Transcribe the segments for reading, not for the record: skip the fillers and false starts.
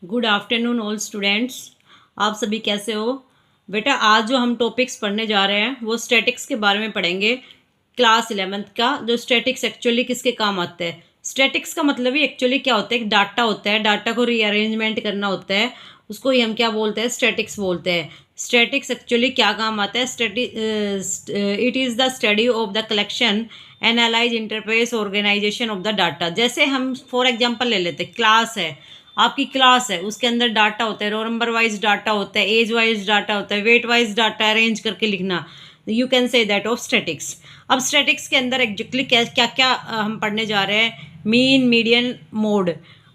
Good afternoon all students. आप सभी कैसे हो बेटा। आज जो हम टॉपिक्स पढ़ने जा रहे हैं वो स्टैटिक्स के बारे में पढ़ेंगे। क्लास 11th का जो स्टैटिक्स एक्चुअली किसके काम आता है। स्टैटिक्स का मतलब ही एक्चुअली क्या होता है, एक डाटा होता है, डाटा को रीअरेंजमेंट करना होता है, उसको ही हम क्या बोलते हैं, स्टैटिक्स बोलते हैं। स्टैटिक्स एक्चुअली क्या काम आता है, it is the study of the collection, analyse, interface, organisation of the data. जैसे हम फॉर एग्जांपल ले लेते हैं, क्लास है, आपकी क्लास है, उसके अंदर डाटा होता है, रोल नंबर वाइज डाटा होता है, एज वाइज डाटा होता है, वेट वाइज डाटा अरेंज करके लिखना। You can say that of statics. अब स्टैटिक्स के अंदर एग्जैक्टली क्या क्या क्या हम पढ़ने जा रहे हैं, मीन, मीडियन, मोड,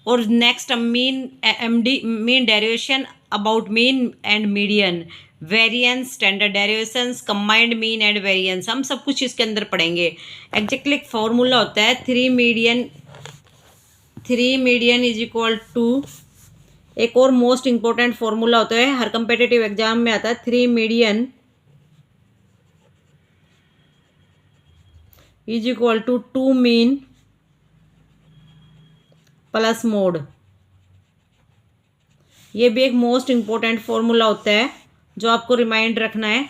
और next mean, MD, mean derivation, about mean and median, variance, standard derivations, combined mean and variance, हम सब कुछ इसके अंदर पढ़ेंगे। एग्जैक्टली एक फॉर्मूला होता है, three median is equal to, एक और मोस्ट इंपॉर्टेंट फॉर्मूला होता है, हर कंपेटिटिव एग्जाम में आता है, 3 median is equal to 2 mean plus mode. ये भी एक मोस्ट इंपॉर्टेंट फॉर्मूला होता है जो आपको रिमाइंड रखना है।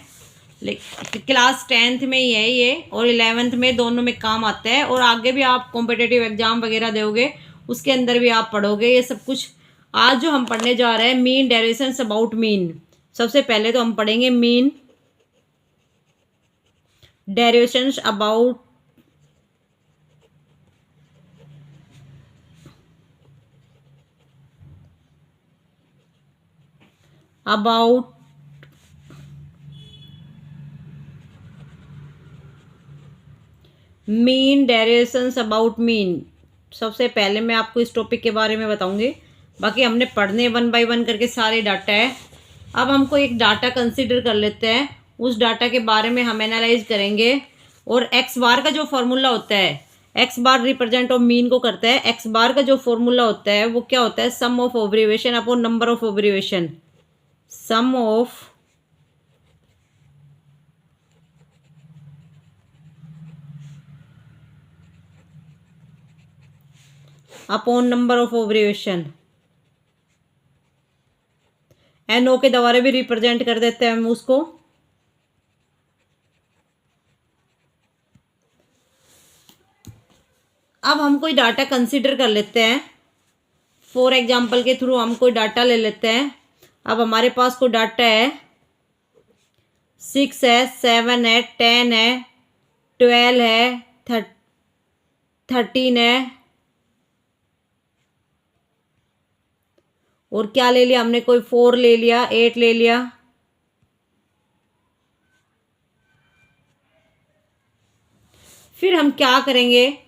क्लास 10th में ही है ये, और 11th में, दोनों में काम आता है, और आगे भी आप कॉम्पिटिटिव एग्जाम वगैरह दोगे उसके अंदर भी आप पढ़ोगे ये सब कुछ। आज जो हम पढ़ने जा रहे हैं, मीन डेरिवेशंस अबाउट मीन। सबसे पहले तो हम पढ़ेंगे mean derivations about mean derivations about mean. सबसे पहले मैं आपको इस टॉपिक के बारे में बताऊंगी, बाकी हमने पढ़ने 1 बाय 1 करके सारे डाटा है। अब हमको एक डाटा कंसीडर कर लेते हैं, उस डाटा के बारे में हम एनालाइज करेंगे। और एक्स बार का जो फॉर्मूला होता है, x bar represent of mean को करता है, एक्स बार का जो फॉर्मूला होता है वो क्या होता है, sum of observation upon number of observation, sum of upon number of observation. N O के द्वारा भी रिप्रेजेंट कर देते हैं हम उसको। अब हम कोई डाटा कंसीडर कर लेते हैं, फॉर एग्जांपल के थ्रू हम कोई डाटा ले लेते हैं। अब हमारे पास कोई डाटा है, 6 है, 7 है, 10 है, 12 है, 13 है, और क्या ले लिया हमने, कोई 4 ले लिया, 8 ले लिया। फिर हम क्या करेंगे,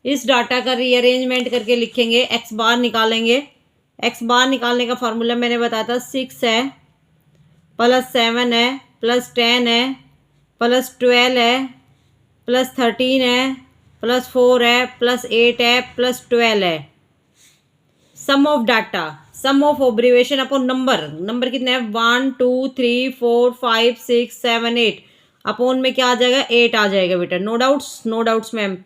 इस डाटा का रीअरेंजमेंट करके लिखेंगे, एक्स बार निकालेंगे। एक्स बार निकालने का फॉर्मूला मैंने बताया था, 6 है प्लस 7 है प्लस 10 है प्लस 12 है प्लस 13 है प्लस 4 है प्लस 8 है प्लस 12 है। Sum of data, sum of observation upon number, number कितने हैं, 1 2 3 4 5 6 7 8, अपॉन में क्या आ जाएगा, 8 आ जाएगा बेटा। No doubts, no doubts ma'am.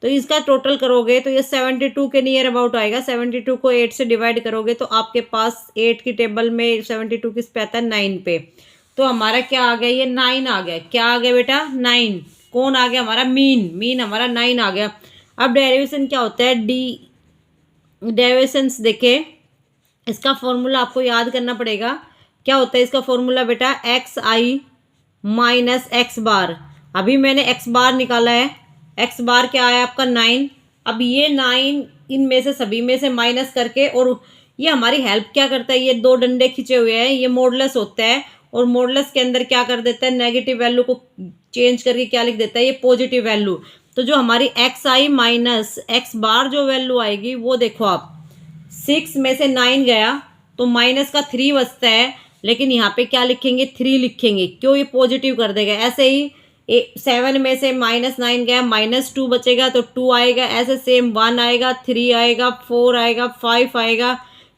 तो इसका टोटल करोगे तो ये 72 के नियर अबाउट आएगा। 72 को 8 से डिवाइड करोगे तो आपके पास 8 की टेबल में 72 किस पे आता है, 9 पे। तो हमारा क्या आ गया, ये 9 आ गया। क्या आ गया बेटा, 9। कौन आ गया हमारा, मीन, मीन हमारा 9 आ गया। अब डेरिवेशन क्या होता है, डेरिवेशंस देखे, इसका फॉर्मूला आपको याद करना पड़ेगा। क्या होता है इसका फॉर्मूला बेटा, एक्स आई माइनस एक्स बार। अभी मैंने एक्स बार निकाला है, एक्स बार क्या आया आपका, 9। अब ये 9 इनमें से सभी में से माइनस करके, और ये हमारी हेल्प क्या करता है, ये 2 डंडे खिंचे हुए हैं, ये मॉडुलस होता है, और मॉडुलस के अंदर क्या कर देता है, नेगेटिव वैल्यू को चेंज करके क्या लिख देता है, ये पॉजिटिव वैल्यू। तो जो हमारी एक्स आई माइनस एक्स बार जो वैल्यू आएगी वो देखो आप, 6 में से 9 गया तो माइनस का 3 बचता है, लेकिन यहाँ पे क्या लिखेंगे, 3 लिखेंगे, क्यों, ये पॉजिटिव कर देगा। ऐसे ही 7 में से -9 गया, -2 बचेगा तो 2 आएगा। ऐसे सेम 1 आएगा, 3 आएगा, 4 आएगा, 5 आएगा,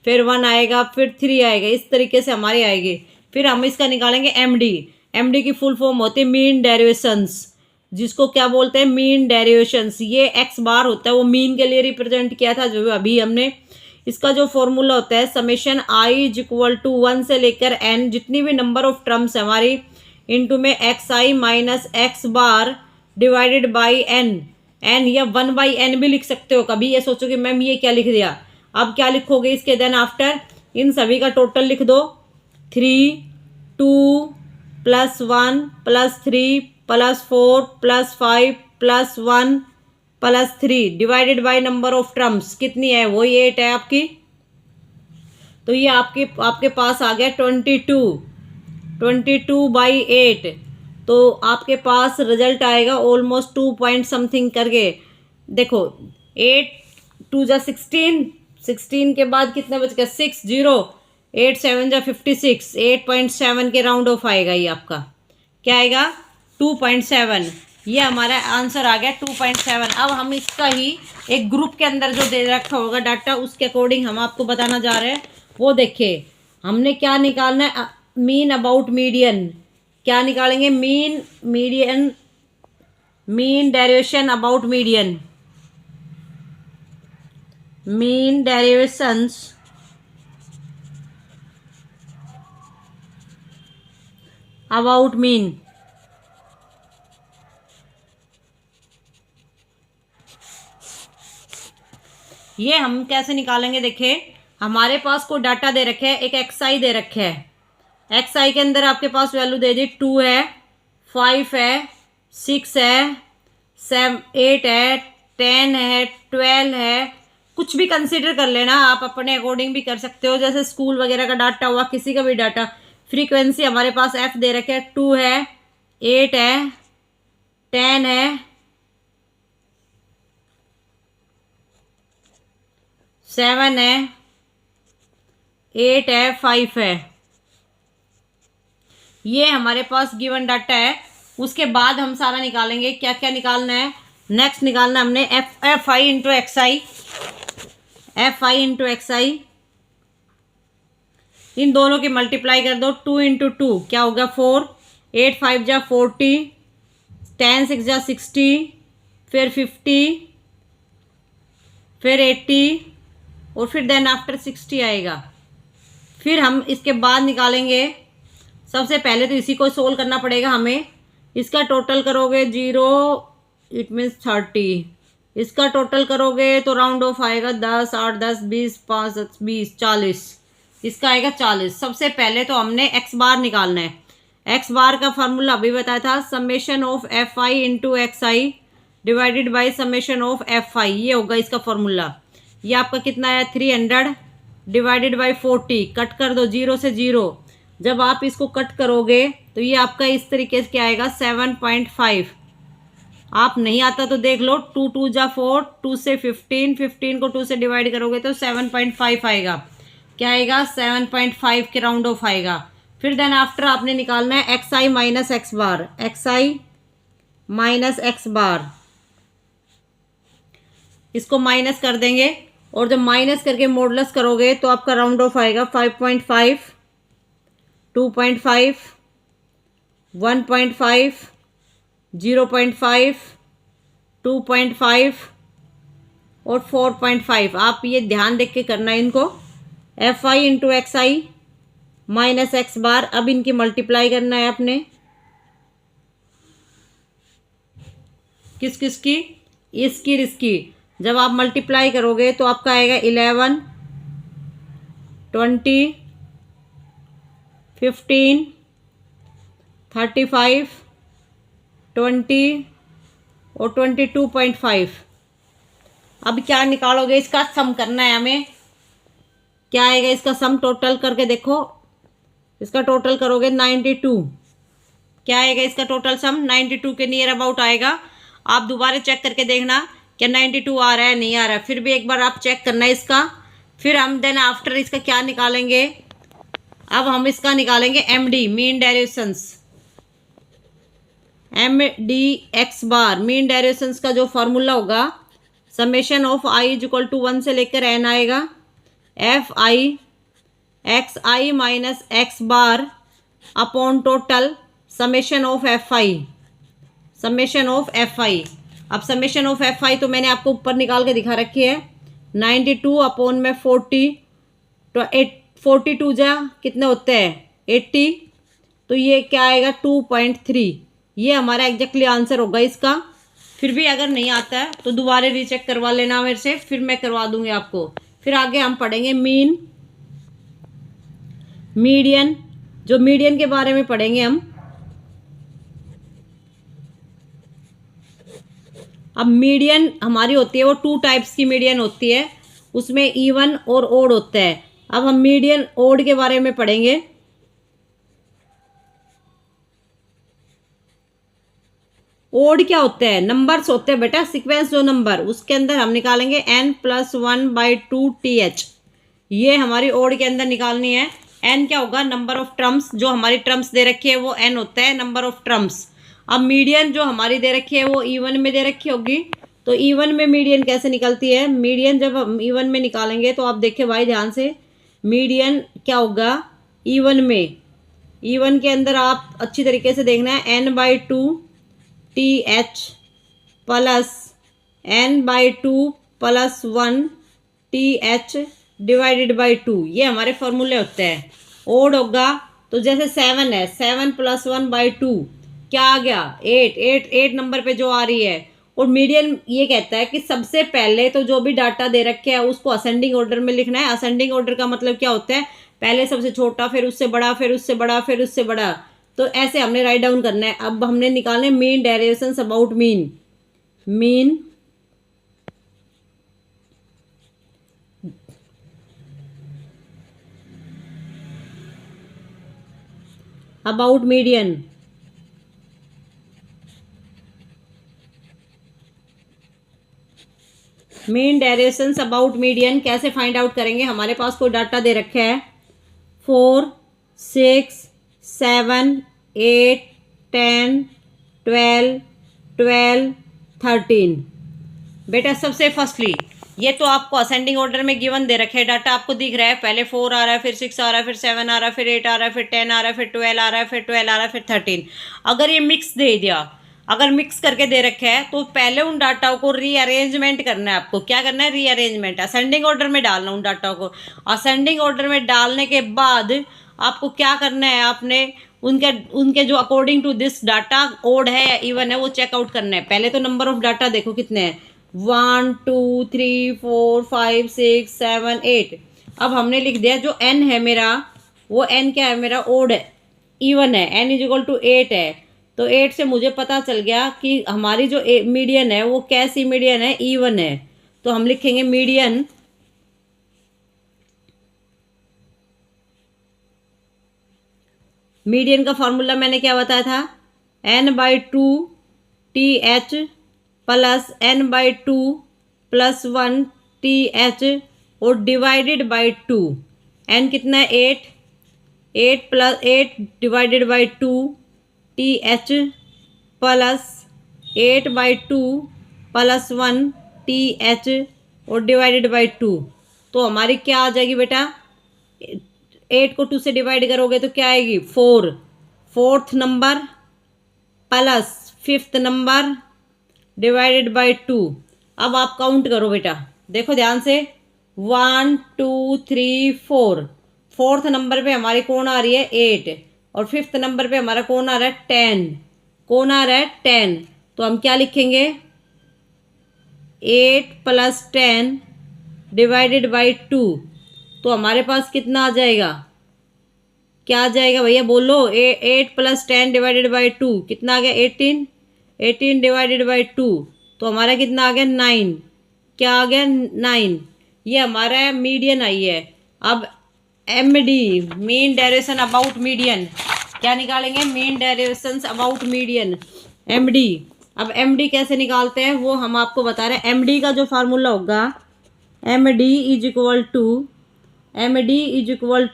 फिर 1 आएगा, फिर 3 आएगा। इस तरीके से हमारी आएगी। फिर हम इसका निकालेंगे एमडी। एमडी की फुल फॉर्म होती है मीन डेरिवेशंस, जिसको क्या बोलते हैं, मीन डेरिवेशंस। ये एक्स बार होता है, वो मीन के लिए रिप्रेजेंट किया था जो अभी हमने। इसका जो फॉर्मूला होता है summation i is equal to 1 से लेकर n, जितनी भी नंबर ऑफ टर्म्स है हमारी, इनटू में x i minus x bar divided by n या 1/n भी लिख सकते हो। कभी ये सोचो कि मैम ये क्या लिख दिया, अब क्या लिखोगे इसके देन आफ्टर, इन सभी का टोटल लिख दो। 3 2 plus 1 plus 3 plus 4 plus 5 plus 1 plus 3 divided by number of terms कितनी है, वही 8 है आपकी। तो ये आपके पास आ गया 22/8। तो आपके पास रिजल्ट आएगा ऑलमोस्ट 2 पॉइंट समथिंग करके। देखो 8 2 जा 16 के बाद कितना बच गया 6 0, 8 7 जा 56, 8.7 के राउंड ऑफ आएगा ये आपका। क्या आएगा 2.7। ये हमारा आंसर आ गया 2.7। अब हम इसका ही एक ग्रुप के अंदर जो दे रखा होगा डाटा उसके अकॉर्डिंग हम आपको बताना जा रहे हैं। वो देखिए हमने क्या निकालना है, मीन अबाउट मीडियन। क्या निकालेंगे, mean derivation about median, mean derivations about mean. ये हम कैसे निकालेंगे, देखिए हमारे पास कोई डाटा दे रखे है, एक एक्सआई दे रखे है। एक्सआई के अंदर आपके पास वैल्यू दे दी 2 है, 5 है, 6 है, 8 है, 10 है, 12 है। कुछ भी कंसीडर कर लेना, आप अपने अकॉर्डिंग भी कर सकते हो, जैसे स्कूल वगैरह का डाटा हुआ, किसी का भी डाटा। फ्रीक्वेंसी हमारे पास एफ दे रखे है, 2 है, 8 है, 10 है, 7 है, 8 है, 5 है। ये हमारे पास गिवन डाटा है। उसके बाद हम सारा निकालेंगे, क्या क्या निकालना है। नेक्स्ट निकालना हमने f i into x i, f i into x i. इन दोनों की मल्टीप्लाई कर दो, 2 इंटू 2 क्या होगा 4, 8 5 जा 40, 10 6 जा 60, फिर 50, फिर 80 और फिर देन आफ्टर 60 आएगा। फिर हम इसके बाद निकालेंगे, सबसे पहले तो इसी को सोल्व करना पड़ेगा हमें। इसका टोटल करोगे 0 इट मीन्स 30, इसका टोटल करोगे तो राउंड ऑफ आएगा 10 8 10 20 5 20 40, इसका आएगा 40। सबसे पहले तो हमने एक्स बार निकालना है। एक्स बार का फार्मूला अभी बताया था, summation of f i into x I divided by summation of f आई, ये होगा इसका फॉर्मूला। ये आपका कितना है 300 डिवाइडेड बाई 40, कट कर दो 0 से 0। जब आप इसको कट करोगे तो ये आपका इस तरीके से क्या आएगा 7.5। आप नहीं आता तो देख लो, 2 2 जा 4, 2 से 15, 15 को 2 से डिवाइड करोगे तो 7.5 आएगा। क्या आएगा 7.5 के राउंड ऑफ आएगा। फिर देन आफ्टर आपने निकालना है x i minus x bar, x i minus x बार। इसको माइनस कर देंगे और जब माइनस करके मॉडुलस करोगे तो आपका राउंड ऑफ आएगा 5.5, 2.5, 1.5, 0.5, 2.5 और 4.5। आप ये ध्यान देख के करना है इनको। F i into x i minus x bar, अब इनकी मल्टीप्लाई करना है अपने, किस किस की, इसकी और इसकी। जब आप मल्टीप्लाई करोगे तो आपका आएगा 11, 20, 15, 35, 20 और 22.5। अब क्या निकालोगे, इसका सम करना है हमें। क्या आएगा इसका सम, टोटल करके देखो, इसका टोटल करोगे 92। क्या आएगा इसका टोटल सम, 92 के नियर अबाउट आएगा। आप दोबारा चेक करके देखना क्या 92 आ रहा है नहीं आ रहा है, फिर भी एक बार आप चेक करना है इसका। फिर हम देन आफ्टर इसका क्या निकालेंगे, अब हम इसका निकालेंगे m d, mean derivations, m d x bar. Mean derivations का जो फॉर्मूला होगा, summation of i is equal to 1 से लेकर एन आएगा, f i x i minus x bar upon total summation of f i, summation of f i. अब summation of f आई तो मैंने आपको ऊपर निकाल के दिखा रखी है, 92 अपॉन में 40, तो 42 जा कितने होते हैं 80, तो ये क्या आएगा 2.3। ये हमारा एग्जैक्टली आंसर होगा इसका। फिर भी अगर नहीं आता है तो दोबारा रीचेक करवा लेना मेरे से, फिर मैं करवा दूंगी आपको। फिर आगे हम पढ़ेंगे मीन, मीडियन। जो मीडियन के बारे में पढ़ेंगे हम। अब मीडियन हमारी होती है वो 2 टाइप्स की मीडियन होती है, उसमें इवन और ओड होता है। अब हम मीडियन ओड के बारे में पढ़ेंगे। ओड क्या होते हैं, नंबर्स होते हैं बेटा, सीक्वेंस जो नंबर, उसके अंदर हम निकालेंगे n+1/2th। ये हमारी ओड के अंदर निकालनी है। n क्या होगा, नंबर ऑफ टर्म्स, जो हमारी टर्म्स दे रखी है वो n होता है, नंबर ऑफ टर्म्स। अब मीडियन जो हमारी दे रखी है वो इवन में दे रखी होगी, तो इवन में मीडियन कैसे निकलती है, मीडियन जब हम इवन में निकालेंगे तो आप देखिए भाई ध्यान से, मीडियन क्या होगा इवन में, इवन के अंदर आप अच्छी तरीके से देखना है n/2th plus n/2 + 1th divided by 2, ये हमारे फॉर्मूले होते हैं। ओड होगा तो जैसे 7 है, 7 + 1/2 क्या आ गया 8, 8 नंबर पे जो आ रही है। और मीडियन ये कहता है कि सबसे पहले तो जो भी डाटा दे रखे है उसको असेंडिंग ऑर्डर में लिखना है। असेंडिंग ऑर्डर का मतलब क्या होता है, पहले सबसे छोटा, फिर उससे बड़ा, फिर उससे बड़ा, फिर उससे बड़ा, तो ऐसे हमने राइट डाउन करना है। अब हमने निकालने mean derivations about mean, mean about median, mean derivations about median कैसे फाइंड आउट करेंगे। हमारे पास कोई डाटा दे रखे है 4, 6, 7, 8, 10, 12, 12, 13। बेटा सबसे फर्स्टली ये तो आपको असेंडिंग ऑर्डर में गिवन दे रखे हैं, डाटा आपको दिख रहा है, पहले 4 आ रहा है, फिर 6 आ रहा है, फिर 7 आ रहा है, फिर 8 आ रहा है, फिर 10 आ रहा है, फिर 12 आ रहा है, फिर 12 आ रहा है, फिर 13। अगर ये मिक्स दे दिया, अगर मिक्स करके दे रखे है तो पहले उन डाटा को रीअरेंजमेंट करना है। आपको क्या करना है, रीअरेंजमेंट, असेंडिंग ऑर्डर में डालना उन डाटा को। असेंडिंग ऑर्डर में डालने के बाद आपको क्या करना है, आपने उनके उनके जो according to this data odd है या इवन है वो चेकआउट करना है। पहले तो नंबर ऑफ डाटा देखो कितने हैं, 1 2 3 4 5 6 7 8। अब हमने लिख दिया जो n है मेरा, वो n क्या है मेरा, ओड है, इवन है, n = 8 है। तो 8 से मुझे पता चल गया कि हमारी जो मीडियन है वो कैसी मीडियन है, इवन है। तो हम लिखेंगे मीडियन, मीडियन का फॉर्मूला मैंने क्या बताया था, n/2th प्लस n/2 + 1th और डिवाइडेड बाई 2। n कितना है 8, 8 divided by 2th plus 8/2 + 1th और डिवाइडेड बाई 2। तो हमारी क्या आ जाएगी बेटा, 8 को 2 से डिवाइड करोगे तो क्या आएगी 4, 4th number plus 5th number divided by 2। अब आप काउंट करो बेटा, देखो ध्यान से, 1 2 3 4, 4th नंबर पे हमारी कौन आ रही है 8, और 5th नंबर पे हमारा कौन आ रहा है 10, कौन आ रहा है 10। तो हम क्या लिखेंगे 8 + 10 डिवाइडेड बाई 2। तो हमारे पास कितना आ जाएगा, क्या आ जाएगा भैया बोलो, 8 + 10 डिवाइडेड बाई 2 कितना आ गया 18, 18 डिवाइडेड बाई 2 तो हमारा कितना आ गया 9, क्या आ गया 9। ये हमारा मीडियन आई है। अब MD mean derivation about median, क्या निकालेंगे, mean derivations about median, MD। अब MD कैसे निकालते हैं वो हम आपको बता रहे हैं। MD का जो फार्मूला होगा, MD =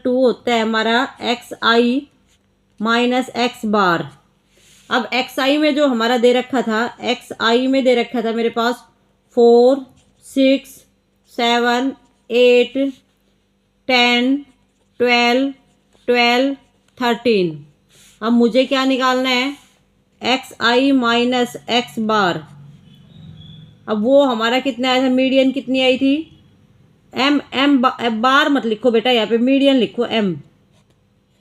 होता है हमारा XI माइनस X बार। अब XI में जो हमारा दे रखा था, XI में दे रखा था मेरे पास 4 6 7 8 10 12 12 13। अब मुझे क्या निकालना है, XI माइनस X बार। अब वो हमारा कितना आया था, मीडियन कितनी आई थी एम एम बार मत लिखो बेटा, यहाँ पे मीडियन लिखो एम।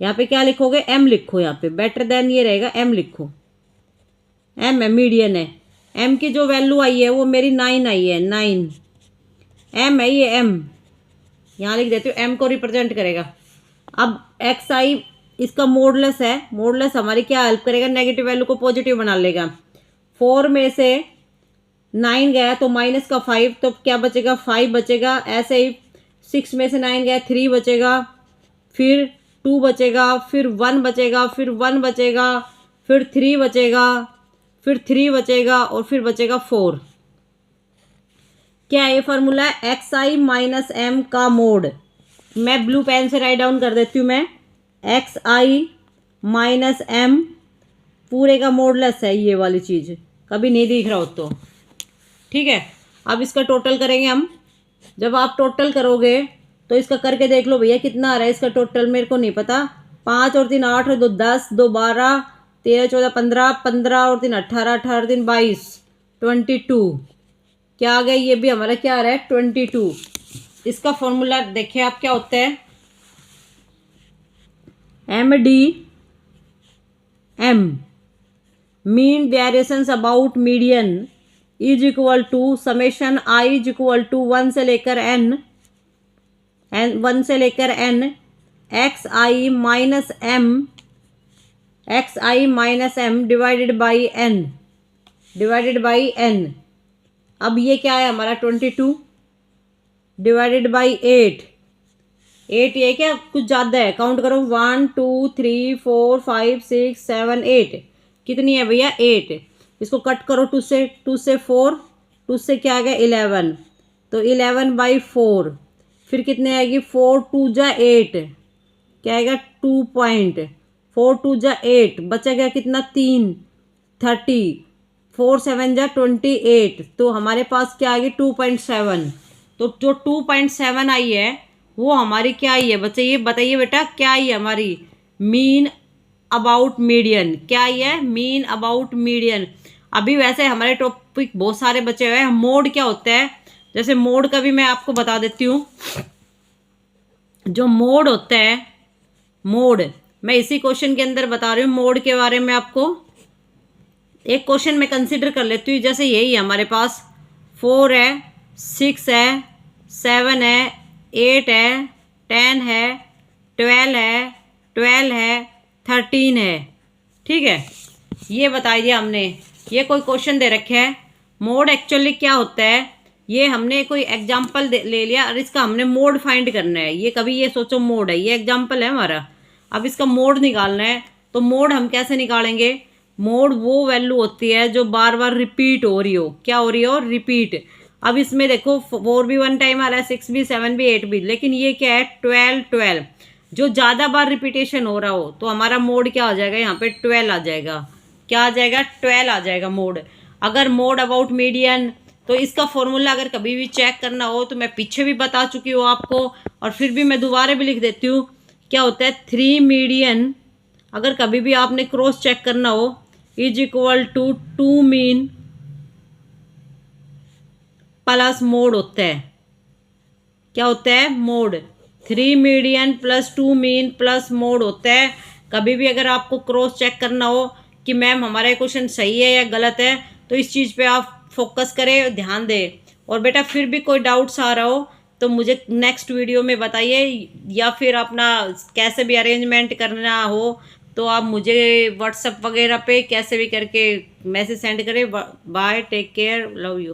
यहाँ पे क्या लिखोगे, एम लिखो। यहाँ पे बेटर देन ये रहेगा, एम लिखो। एम है, मीडियन है। एम की जो वैल्यू आई है वो मेरी 9 आई है, 9 एम है ये, एम यहाँ लिख देती हूँ, एम को रिप्रेजेंट करेगा। अब एक्स आई इसका मोडलेस है, मोडलेस हमारी क्या हेल्प करेगा, नेगेटिव वैल्यू को पॉजिटिव बना लेगा। 4 में से 9 गया तो माइनस का 5, तो क्या बचेगा, 5 बचेगा। ऐसे ही 6 में से 9 गया, 3 बचेगा, फिर 2 बचेगा, फिर 1 बचेगा, फिर 1 बचेगा, फिर 3 बचेगा, फिर 3 बचेगा और फिर बचेगा 4। क्या ये फार्मूला है, एक्स आई माइनस एम का मोड। मैं ब्लू पेन से राइट डाउन कर देती हूँ। मैं एक्स आई माइनस एम पूरे का मोडलेस है, ये वाली चीज़ कभी नहीं दिख रहा हो तो ठीक है। अब इसका टोटल करेंगे हम। जब आप टोटल करोगे तो इसका करके देख लो भैया कितना आ रहा है इसका टोटल, मेरे को नहीं पता। 5 और 3 8 और 2 10, 2 12, 13 14 15, 15 और 3 18, 18 और 3 22, 22। क्या आ गया, ये भी हमारा क्या आ रहा है, 22। इसका फॉर्मूला देखिए आप क्या होता है, M D M mean variations about median is equal to summation i is equal to 1 से लेकर एन 1 से लेकर n x i minus m divided by n. अब ये क्या है हमारा 22 डिवाइडेड बाई 8। ये क्या कुछ ज़्यादा है, काउंट करो 1 2 3 4 5 6 7 8। कितनी है भैया, 8। इसको कट करो 2 से 4, 2 से क्या आ गया 11, तो 11 बाई 4। फिर कितने आएगी, 4 2 जा 8, क्या आएगा 2 पॉइंट, 4 2 जा 8, बचेगा कितना 3, 30, 4 7 जा 28, तो हमारे पास क्या आ गई 2.7। तो जो 2.7 आई है वो हमारी क्या आई है बच्चे, ये बताइए बेटा क्या आई है हमारी, मीन अबाउट मीडियन। क्या आई है, मीन अबाउट मीडियन। अभी वैसे हमारे टॉपिक बहुत सारे बचे हुए हैं। मोड क्या होता है, जैसे मोड का भी मैं आपको बता देती हूँ। जो मोड होता है, मोड मैं इसी क्वेश्चन के अंदर बता रही हूँ मोड के बारे में आपको। एक क्वेश्चन मैं कंसिडर कर लेती हूँ, जैसे यही है हमारे पास 4 है, 6 है, 7 है, 8 है, 10 है, 12 है, 13 है, ठीक है। ये बता दिया हमने। ये कोई क्वेश्चन दे रखे है, मोड एक्चुअली क्या होता है, ये हमने कोई एग्जाम्पल ले लिया और इसका हमने मोड फाइंड करना है। ये कभी ये सोचो मोड है, ये एग्जाम्पल है हमारा, अब इसका मोड निकालना है। तो मोड हम कैसे निकालेंगे, मोड वो वैल्यू होती है जो बार बार रिपीट हो रही हो। क्या हो रही हो, रिपीट। अब इसमें देखो 4 भी 1 टाइम आ रहा है, 6 भी, 7 भी, 8 भी, लेकिन ये क्या है 12 जो ज़्यादा बार रिपीटेशन हो रहा हो तो हमारा मोड क्या आ जाएगा, यहाँ पे 12 आ जाएगा। क्या आ जाएगा, 12 आ जाएगा मोड। अगर मोड अबाउट मीडियन, तो इसका फॉर्मूला अगर कभी भी चेक करना हो तो मैं पीछे भी बता चुकी हूँ आपको, और फिर भी मैं दोबारा भी लिख देती हूँ। क्या होता है 3 मीडियन, अगर कभी भी आपने क्रॉस चेक करना हो, is equal to 2 mean plus mode होता है। क्या होता है, mode. 3 median plus 2 mean plus mode होता है। कभी भी अगर आपको क्रॉस चेक करना हो कि मैम हमारा क्वेश्चन सही है या गलत है, तो इस चीज़ पे आप फोकस करें, ध्यान दें। और बेटा फिर भी कोई डाउट्स आ रहा हो तो मुझे नेक्स्ट वीडियो में बताइए, या फिर अपना कैसे भी अरेंजमेंट करना हो तो आप मुझे व्हाट्सएप वगैरह पे कैसे भी करके मैसेज सेंड करें। Bye, take care, love you.